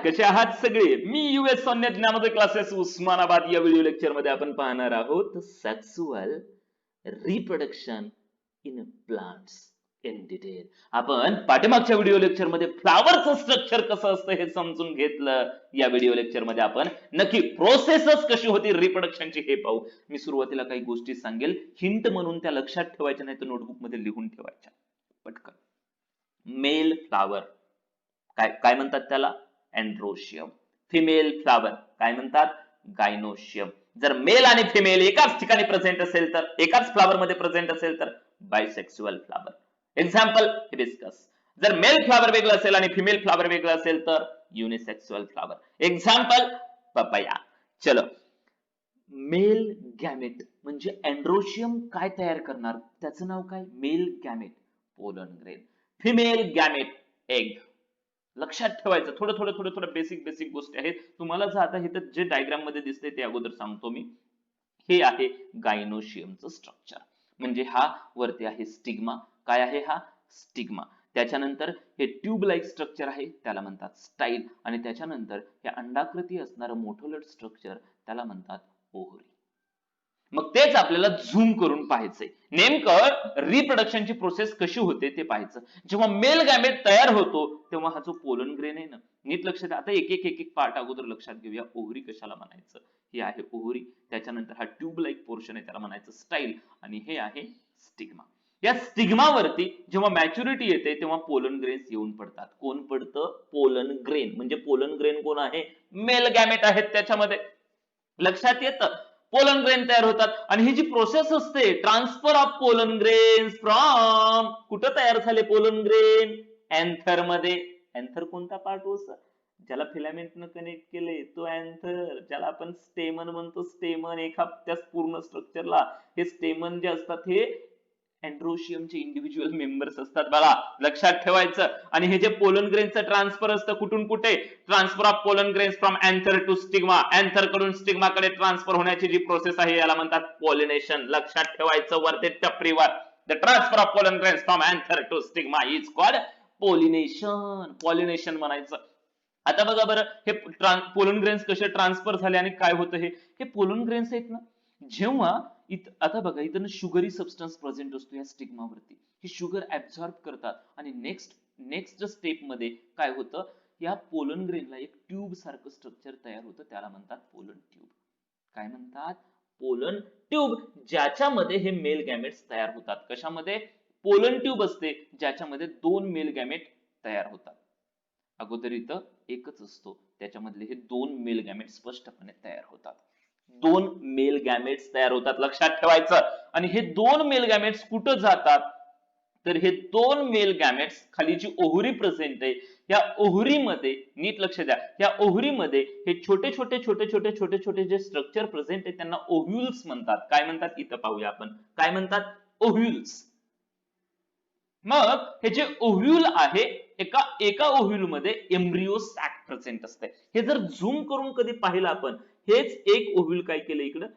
कसे आहात सगळे? मी US सौम्य ज्ञानोदय क्लासेस उस्मानाबाद या व्हिडिओ लेक्चर मध्ये आपण पाहणार आहोत sexual reproduction in plants in detail. आपण पाठीमागच्या व्हिडिओ लेक्चर मध्ये फ्लावरचं स्ट्रक्चर कसं असतं हे समजून घेतलं. या व्हिडिओ लेक्चर मध्ये आपण नक्की प्रोसेसच कशी होती रिप्रोडक्शनची हे पाहू. मी सुरुवातीला काही गोष्टी सांगेल, हिंट म्हणून त्या लक्षात ठेवायच्या, नाही तर नोटबुक मध्ये लिहून ठेवायच्या पटकन. मेल फ्लावर काय म्हणतात त्याला? एंड्रोशियम. फिमेल फ्लावर काय म्हणतात? गायनोशियम. जर मेल आणि फिमेल एकाच ठिकाणी प्रेझेंट असेल तर, एकाच फ्लावर मध्ये प्रेझेंट असेल तर बायसेक्सुअल फ्लावर. Example hibiscus. जर मेल फ्लावर वेगळं असेल आणि फिमेल फ्लावर वेगळं असेल तर युनिसेक्सुअल फ्लावर. Example papaya. चलो, मेल गॅमेट म्हणजे एंड्रोशियम काय तयार करणार? त्याचं नाव काय? Mail gamete pollen grain. Female gamete egg. लक्षात ठेवायचं. थोडं बेसिक गोष्टी आहेत. तुम्हाला जर आता इथं जे डायग्राम मध्ये दिसतंय ते अगोदर सांगतो मी. हे आहे गायनोशियमचं स्ट्रक्चर. म्हणजे हा वरती आहे स्टिग्मा. काय आहे हा? स्टिग्मा. त्याच्यानंतर हे ट्यूब लाईक स्ट्रक्चर आहे, त्याला म्हणतात स्टाईल. आणि त्याच्यानंतर हे अंडाकृती असणारं मोठोलट स्ट्रक्चर त्याला म्हणतात ओव्हरी. मग तेच आपल्याला झूम करून पाहायचंय. नेमकं रिप्रोडक्शनची प्रोसेस कशी होते ते पाहायचं. जेव्हा मेल गॅमेट तयार होतो तेव्हा हा जो पोलन ग्रेन आहे ना, नीट लक्षात. आता एक पार्ट अगोदर लक्षात घेऊया. ओव्हरी कशाला म्हणायचं? हे आहे ओव्हरी. त्याच्यानंतर हा ट्यूब लाईक पोर्शन आहे, त्याला म्हणायचं स्टाईल. आणि हे आहे स्टिग्मा. या स्टिग्मावरती जेव्हा मॅच्युरिटी येते तेव्हा पोलन ग्रेन्स येऊन पडतात. कोण पडतं? Pollen grain. म्हणजे पोलन ग्रेन कोण आहे? मेल गॅमेट आहेत त्याच्यामध्ये. लक्षात येतं? पोलन ग्रेन तयार होतात. आणि ही जी प्रोसेस असते, transfer of pollen grains from, कुठं तयार झाले पोलन ग्रेन? एंथर मध्ये. एंथर कोणता पार्ट होता? ज्याला फिलामेंटनं कनेक्ट केले तो एंथर, ज्याला आपण स्टेमन म्हणतो. स्टेमन एका त्या पूर्ण स्ट्रक्चरला हे स्टेमन जे असतात हे एंड्रोशियमचे इंडिव्हिज्युअल मेंबर्स असतात बघा, लक्षात ठेवायचं. आणि हे जे पोलन ग्रेनचं ट्रान्सफर असतं कुठून कुठे? Transfer of pollen grains from anther to stigma. Anther कडून स्टिग्माकडे ट्रान्सफर होण्याची जी प्रोसेस आहे याला म्हणतात पॉलिनेशन. लक्षात ठेवायचं वरते टपरीवर. The transfer of pollen grains from anther to stigma is called pollination. Pollination म्हणायचं. आता बघा बरं, हे पोलन ग्रेन्स कसे ट्रान्सफर झाले आणि काय होतं? हे पोलन ग्रेन्स आहेत ना, जेव्हा आता बघा इथं शुगरी सबस्टन्स प्रेझेंट असतो या स्टिग्मावरती. ही शुगर ऍब्झॉर्ब करतात आणि नेक्स्ट स्टेप मध्ये काय होतं? या पोलन ग्रेनला एक ट्यूब सारखं स्ट्रक्चर तयार होतं, त्याला म्हणतात पोलन ट्यूब. काय म्हणतात? Pollen tube. ज्याच्यामध्ये हे मेल गॅमेट्स तयार होतात. कशामध्ये? पोलन ट्यूब असते ज्याच्यामध्ये 2 मेल गॅमेट तयार होतात. अगोदर इथं एकच असतो, त्याच्यामधले हे 2 मेल गॅमेट स्पष्टपणे तयार होतात. 2 मेल गॅमेट्स तयार होतात, लक्षात ठेवायचं. आणि हे 2 मेल गॅमेट्स कुठं जातात? तर हे 2 मेल गॅमेट्स खाली जी ओव्हरी प्रेझेंट आहे, या ओव्हरीमध्ये नीट लक्ष द्या. या ओव्हरीमध्ये हे छोटे जे स्ट्रक्चर प्रेझेंट आहे त्यांना ओव्ह्यूल्स म्हणतात. काय म्हणतात? इथं पाहूया आपण. काय म्हणतात? ओव्ह्यूल्स. मग हे जे ओव्ह्यूल आहे, एका ओव्ह्यूल मध्ये एम्ब्रियो सॅक प्रेझेंट असते. हे जर झूम करून कधी पाहिलं आपण, हेच एक ओव्ह्यूल काय केलं इकडं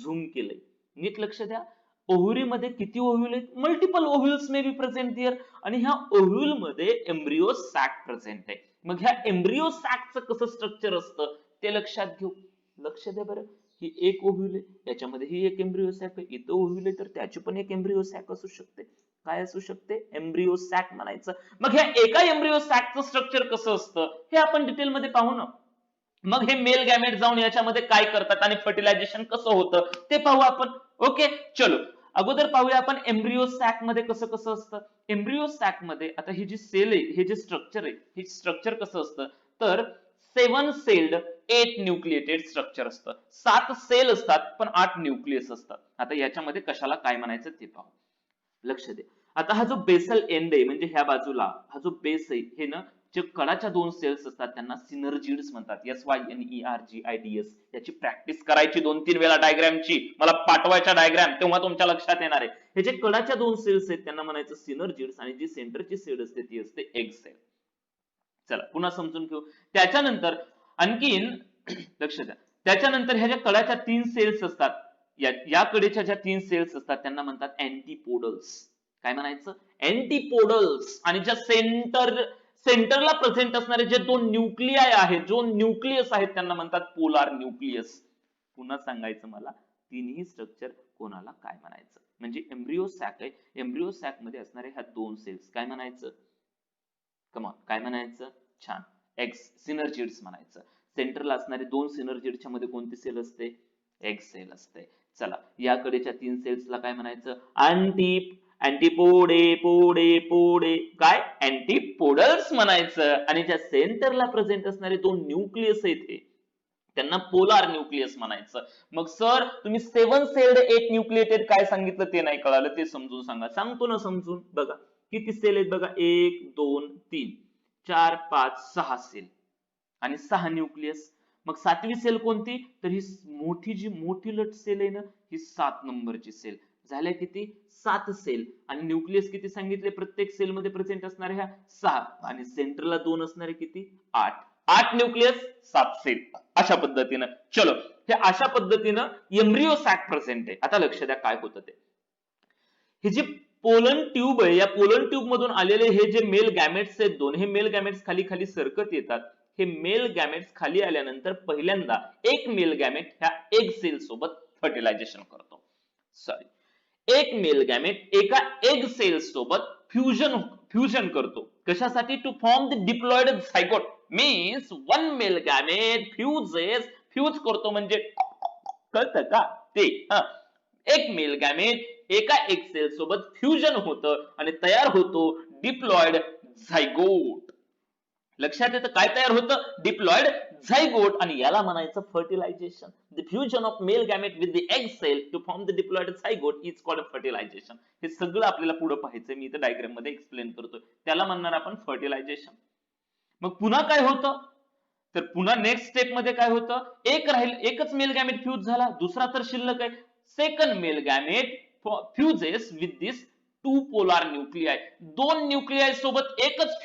झूम केलंय. नीट लक्ष द्या. ओव्हरी मध्ये किती ओव्ह्यूल आहेत? Multiple ovules may be present here. आणि ह्या ओव्ह्यूल मध्ये एम्ब्रियो सॅक प्रेझेंट आहे. मग ह्या एम्ब्रियो सॅकचं कसं स्ट्रक्चर असतं ते लक्षात घेऊ. लक्ष द्या बरं. ही एक ओव्ह्यूल आहे, याच्यामध्ये ही एक एम्ब्रियो सॅक आहे. इथं ओव्ह्यूल आहे तर त्याची पण एक एम्ब्रियो सॅक असू शकते. काय असू शकते? एम्ब्रियो सॅक म्हणायचं. मग ह्या एका एम्ब्रियो सॅकचं स्ट्रक्चर कसं असतं हे आपण डिटेलमध्ये पाहू ना. मग हे मेल गॅमेट जाऊन याच्यामध्ये काय करतात आणि फर्टिलायझेशन कसं होतं ते पाहू आपण. ओके, चलो. अगोदर पाहूया आपण एम्ब्रियो सॅक मध्ये कसं असतं. एम्ब्रियो सॅक मध्ये आता ही जी सेल आहे, हे जे स्ट्रक्चर आहे, हे स्ट्रक्चर कसं असतं? तर 7 सेल्ड 8 न्यूक्लिएटेड स्ट्रक्चर असतं. 7 सेल असतात पण 8 न्यूक्लियस असतात. आता याच्यामध्ये कशाला काय म्हणायचं ते पाहू. लक्ष दे. आता हा जो बेसल एंड आहे, म्हणजे ह्या बाजूला हा जो बेस आहे, हे ना जे कडाच्या 2 सेल्स असतात त्यांना सिनर्जिड्स म्हणतात. SYNERGIDS. याची प्रॅक्टिस करायची 2-3 वेळा डायग्रामची. मला पाठवायच्या डायग्राम, तेव्हा तुमच्या लक्षात येणार आहे. हे जे कडाच्या 2 सेल्स आहेत त्यांना म्हणायचं सिनर्जिड्स. आणि जी सेंटरची सेल असते ती असते एग सेल. चला पुन्हा समजून घेऊ. त्याच्यानंतर आणखीन लक्ष द्या. त्याच्यानंतर ह्या ज्या कडाच्या 3 सेल्स असतात, या कडेच्या ज्या 3 सेल्स असतात त्यांना म्हणतात अँटीपोडल्स. काय म्हणायचं? अँटीपोडल्स. आणि ज्या सेंटरला प्रेझेंट असणारे जे दोन न्यूक्लियाय आहेत, जो न्यूक्लियस आहेत, त्यांना म्हणतात पोलार न्यूक्लियस. पुन्हा सांगायचं मला, तिन्ही स्ट्रक्चर कोणाला काय म्हणायचं? म्हणजे एम्ब्रिओ सॅक आहे, एम्ब्रिओ सॅक मध्ये असणारे ह्या दोन सेल्स काय म्हणायचं? कमॉन, काय म्हणायचं? छान, एक्स सिनर्जिड्स म्हणायचं. सेंटरला असणारे दोन सिनर्जिडच्या मध्ये कोणती सेल असते? एक्स सेल असते. चला, याकडेच्या तीन सेल्सला काय म्हणायचं? अँटीपोडे पोडे पोडे काय? अँटीपोडल्स म्हणायचं. आणि ज्या सेंटरला प्रेझेंट असणारे दोन न्यूक्लियस आहेत हे, त्यांना पोलार न्यूक्लियस म्हणायचं. मग सर तुम्ही 7 सेल्ड 8 न्यूक्लिएटेड काय सांगितलं ते नाही कळालं, ते समजून सांगा. सांगतो ना समजून. बघा किती सेल आहेत बघा, 1 2 3 4 5 6 सेल आणि 6 न्यूक्लियस. मग 7वी सेल कोणती? तर ही मोठी जी मोठी लट सेल आहे ना, ही 7 नंबरची सेल. झाल्या किती? 7 सेल. आणि न्यूक्लियस किती सांगितले प्रत्येक सेल मध्ये प्रेझेंट असणारे? ह्या 6. आणि सेंटरला 2 असणारे किती? 8. 8 न्यूक्लियस 7 सेल. अशा पद्धतीनं. चलो, हे अशा पद्धतीनं एम्ब्रिओ सॅक प्रेझेंट आहे. आता लक्ष द्या काय होतं ते. ही जी पोलन ट्यूब आहे, या पोलन ट्यूब मधून आलेले हे जे मेल गॅमेट्स आहेत दोन, हे मेल गॅमेट्स खाली खाली सरकत येतात. हे मेल गॅमेट्स खाली आल्यानंतर पहिल्यांदा एक मेल गॅमेट ह्या एग सेल सोबत फर्टिलायझेशन करतो. सॉरी, एक मेल गॅमेट एका एग सेल सोबत फ्युजन करतो. कशासाठी? To form the diploid zygote. Means one male gamete fuse करतो म्हणजे कळतं का ते? एक मेल गॅमेट एका एग सेल सोबत फ्युजन होतं आणि तयार होतो डिप्लॉइड झायगोट. लक्षात येतं काय तयार होतं? Diploid zygote. आणि याला म्हणायचं fertilisation. The fusion of male gamete with the egg cell to form the diploid zygote is called fertilisation. हे सगळं आपल्याला पुढे पाहायचं, मी इथं डायग्राम मध्ये एक्सप्लेन करतोय. त्याला म्हणणार आपण फर्टिलायझेशन. मग पुन्हा काय होतं? तर पुन्हा नेक्स्ट स्टेप मध्ये काय होतं? एकच मेल गॅमेट फ्यूज झाला, दुसरा तर शिल्लक आहे. Second male gamete fuses with this two polar nuclei. दोन न्यूक्लियाय सोबत एकच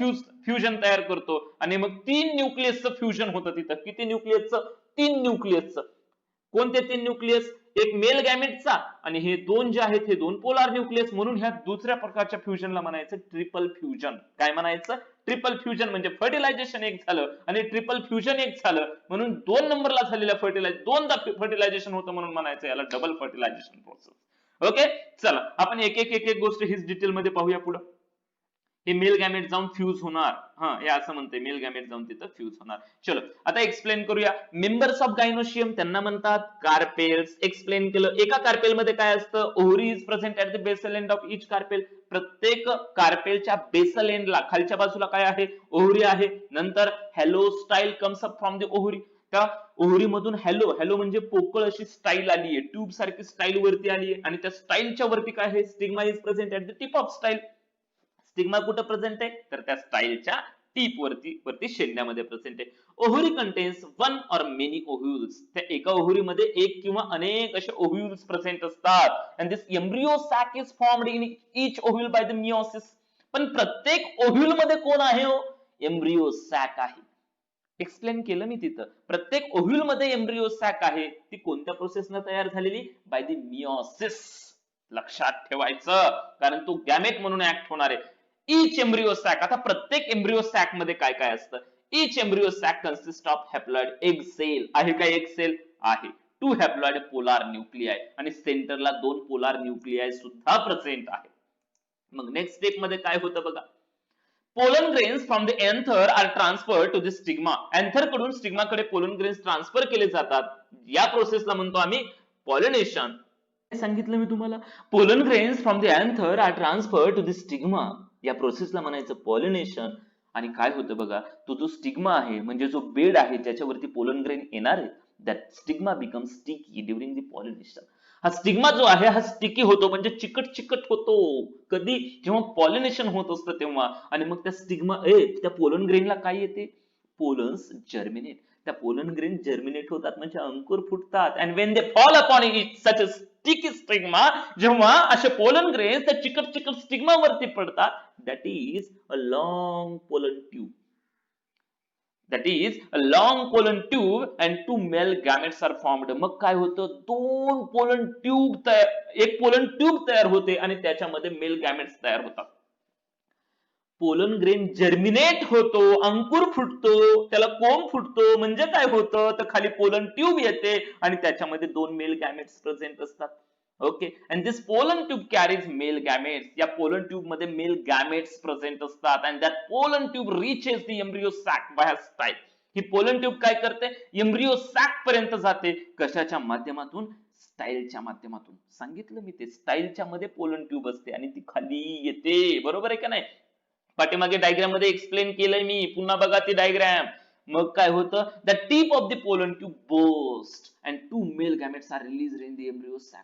फ्युजन तयार करतो आणि मग 3 न्यूक्लियसचं फ्युजन होतं तिथं. किती न्यूक्लियसचं? 3 न्यूक्लियसचं. कोणते 3 न्यूक्लियस? एक मेल गॅमेटचा आणि हे दोन जे आहेत हे दोन पोलार न्यूक्लियस. म्हणून ह्या दुसऱ्या प्रकारच्या फ्युजनला म्हणायचं ट्रिपल फ्युजन. काय म्हणायचं? Triple fusion. म्हणजे फर्टिलायझेशन एक झालं आणि ट्रिपल फ्युजन एक झालं, म्हणून 2 नंबरला झालेल्या दोनदा फर्टिलायझेशन होतं, म्हणून म्हणायचं याला डबल फर्टिलायझेशन प्रोसेस. ओके, चला आपण एक एक गोष्ट हीच डिटेल मध्ये पाहूया पुढे. हे मेल गॅमेट जाऊन फ्यूज होणार. हे असं म्हणते, मेल गॅमेट जाऊन तिथं फ्यूज होणार. चलो आता एक्सप्लेन करूया. मेंबर्स ऑफ गायनोशियम त्यांना म्हणतात कार्पेल्स. एक्सप्लेन केलं. एका कार्पेल मध्ये काय असतं? Ovary is present at the basal end of each carpel. प्रत्येक कार्पेलच्या बेसल एंडला खालच्या बाजूला काय आहे? ओव्हरी आहे. नंतर hello style comes up from the ovary. त्या ओव्हरी मधून हॅलो म्हणजे पोकळ अशी स्टाईल आली आहे, ट्यूब सारखी स्टाईल वरती आली आहे. आणि त्या स्टाईलच्या वरती काय आहे? Stigma is present at the tip of style. Stigma कुठं प्रेझेंट आहे? तर त्या स्टाईलच्या टीप वरती शेंड्यामध्ये प्रेझेंट आहे. Ovary contains one or many ovules. त्या एका ओव्हरी मध्ये एक किंवा अनेक असे ओव्ह्यूल्स प्रेझेंट असतात. And this embryo sac is formed in each ovule by the meiosis. पण प्रत्येक ओव्ह्यूल मध्ये कोण आहे हो? एम्ब्रियो सॅक आहे. एक्सप्लेन केलं मी तिथं. प्रत्येक ओव्ह्यूल मध्ये एम्ब्रियो सॅक आहे. ती कोणत्या प्रोसेसने तयार झालेली? By the meiosis. लक्षात ठेवायचं, कारण तो गॅमेट म्हणून ऍक्ट होणार आहे. Each embryo sac. आता प्रत्येक एम्ब्रियो सॅक मध्ये काय काय असतं? Each embryo sac consist of haploid egg cell. आहे का एग सेल? आहे. 2 हॅप्लॉइड पोलार न्यूक्लियाय आणि सेंटरला 2 पोलार न्यूक्लियाय सुद्धा प्रेझेंट आहे. मग नेक्स्ट स्टेप मध्ये काय होतं बघा. Pollen grains from the anther are transfer to the stigma. Anther कडून स्टिग्मा कडे पोलन ग्रेन्स ट्रान्सफर केले जातात. या प्रोसेसला म्हणतो आम्ही पॉलिनेशन. सांगितलं मी तुम्हाला, pollen grains from the anther are transfer to the stigma. या प्रोसेसला म्हणायचं पॉलिनेशन. आणि काय होतं बघा, तो जो स्टिग्मा आहे म्हणजे जो बेड आहे ज्याच्यावरती पोलन ग्रेन येणार आहे, that stigma becomes sticky during the pollination. हा स्टिग्मा जो आहे हा स्टिकी होतो म्हणजे चिकट होतो. कधी? जेव्हा पॉलिनेशन होत असतं तेव्हा. आणि मग त्या पोलन ग्रेनला काय येते? Pollens germinate. त्या पोलन ग्रेन जर्मिनेट होतात म्हणजे अंकुर फुटतात. And when they fall upon it such a sticky stigma. जेव्हा असे पोलन ग्रेन्स त्या चिकट स्टिग्मा वरती पडतात, that is a long pollen tube. That is a long pollen tube and 2 male gametes are formed. मग काय होतं? एक पोलन ट्यूब तयार होते आणि त्याच्यामध्ये मेल गॅमेट्स तयार होतात. पोलन ग्रेन जर्मिनेट होतो, अंकुर फुटतो, त्याला कोंब फुटतो, म्हणजे काय होतं तर खाली पोलन ट्यूब येते आणि त्याच्यामध्ये 2 मेल गॅमेट्स प्रेझेंट असतात. Okay, and this pollen tube carries male gametes. या पोलन ट्यूब मध्ये मेल गॅमेट्स प्रेझेंट असतात and that pollen tube reaches the embryo sac by style. ही पोलन ट्यूब काय करते, एम्ब्रियो सॅक पर्यंत जाते. कशाच्या माध्यमातून, स्टाईलच्या माध्यमातून. सांगितलं मी ते, स्टाईलच्या मध्ये पोलन ट्यूब असते आणि ती खाली येते. बरोबर आहे का नाही? पाठीमागे डायग्राम मध्ये एक्सप्लेन केलंय मी, पुन्हा बघा ती डायग्राम. मग काय होतं, the tip of the pollen tube burst and 2 male gametes are released in the embryo sac.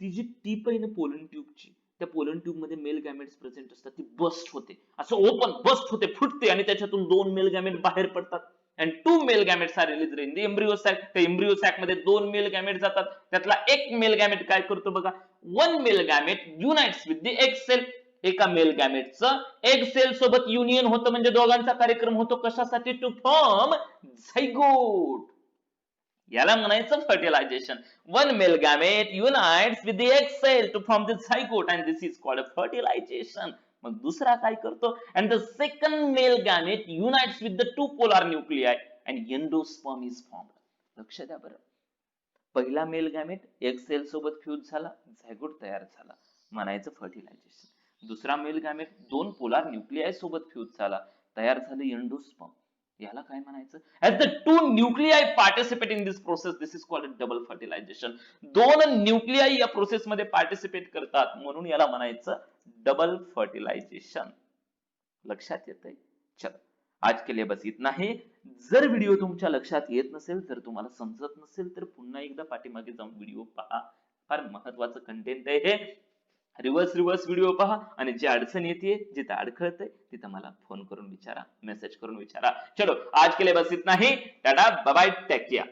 ती जी टीप आहे ना पोलन ट्यूबची, त्या पोलन ट्यूब मध्ये मेल गॅमेट्स प्रेझेंट असतात, ती बस्ट होते, असं ओपन बस्ट होते, फुटते आणि त्याच्यातून 2 मेल गॅमेट बाहेर पडतात and 2 male gametes are release in the embryo sac. त्या एम्ब्रियो सॅक मध्ये 2 मेल गॅमेट जातात. त्यातला एक मेल गॅमेट काय करतो बघा, 1 male gamete unites with the egg cell. एका मेल गॅमेटचं एग सेल सोबत युनियन होतं, म्हणजे दोघांचा कार्यक्रम होतो. कशासाठी, टू फॉर्म झायगोट. याला म्हणायचं fertilisation. One male gamete unites with the egg cell to form the zygote and this is called fertilisation. मग दुसरा काय करतो, and the second male gamete unites with the 2 polar nuclei and endosperm is formed. लक्ष द्या बरं, पहिला male gamete egg cell सोबत fuse झाला, झायगोट तयार झाला, म्हणायचं फर्टिलायझेशन. दुसरा मेल गॅमेट 2 पोलार न्यूक्लिआय सोबत फ्यूज झाला, तयार झालं एंडोस्पर्म. याला काय म्हणायचं, as the 2 nuclei participate in this process, this is called double fertilization. 2 न्यूक्लिआय या प्रोसेस मध्ये पार्टिसिपेट करतात, म्हणून याला म्हणायचं डबल फर्टिलायझेशन. लक्षात येतंय? चलो, आज के लिए बस इतना ही. जर व्हिडिओ तुमच्या लक्षात येत नसेल, जर तुम्हाला समजत नसेल, तर पुन्हा एकदा पाठीमागे जाऊन व्हिडिओ पहा. फार महत्वाचं कंटेंट आहे हे. रिव्हर्स व्हिडिओ पहा आणि जे अडचण येते, जिथं अडखळतंय तिथं मला फोन करून विचारा, मेसेज करून विचारा. चलो, आज के लिए बस इतना ही. Tata, bye bye, take care.